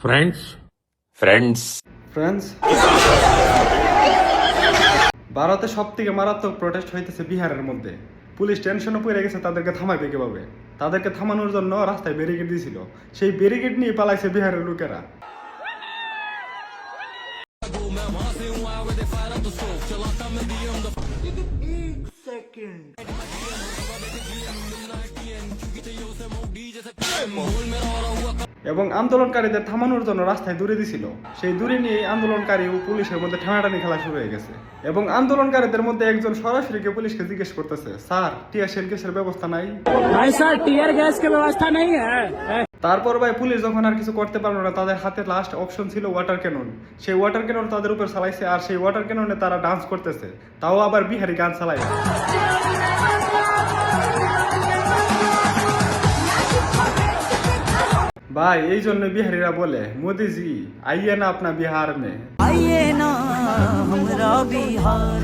Friends friends friends, ভারতে সব থেকে মারাত্মক প্রোটেস্ট হইতেছে বিহারের মধ্যে। পুলিশ টেনশনে পড়ে গেছে তাদেরকে থামাইবে কিভাবে। তাদেরকে থামানোর জন্য রাস্তায় ব্যারিকেড দিয়েছিল, সেই ব্যারিকেড নিয়ে পালাইছে বিহারের লোকেরা। এবং আন্দোলনকারীদের থামানোর জন্য রাস্তায় দূরে দিছিল, সেই দূরে নিয়ে আন্দোলনকারী ও পুলিশের মধ্যে ঠেলাটানি খেলা শুরু হয়ে গেছে। এবং আন্দোলনকারীদের মধ্যে একজন সরাসরি পুলিশকে জিজ্ঞেস করতেছে, স্যার টিয়ার শেল গ্যাসের ব্যবস্থা নাই? भाई सर टीयर गैस की व्यवस्था नहीं है। তারপর ভাই পুলিশ যখন আর কিছু করতে পারলো না, তাদের হাতে লাস্ট অপশন ছিল ওয়াটার ক্যানন। সেই ওয়াটার ক্যানন তাদের উপর চালাইছে, আর সেই ওয়াটার ক্যাননে তারা ডান্স করতেছে, তাও আবার বিহারি গান চালাই। ভাই এই জন্য বিহারিরা বলে, মোদিজি আইয়ে না আপনা বিহার মে। आइए ना हमरा बिहार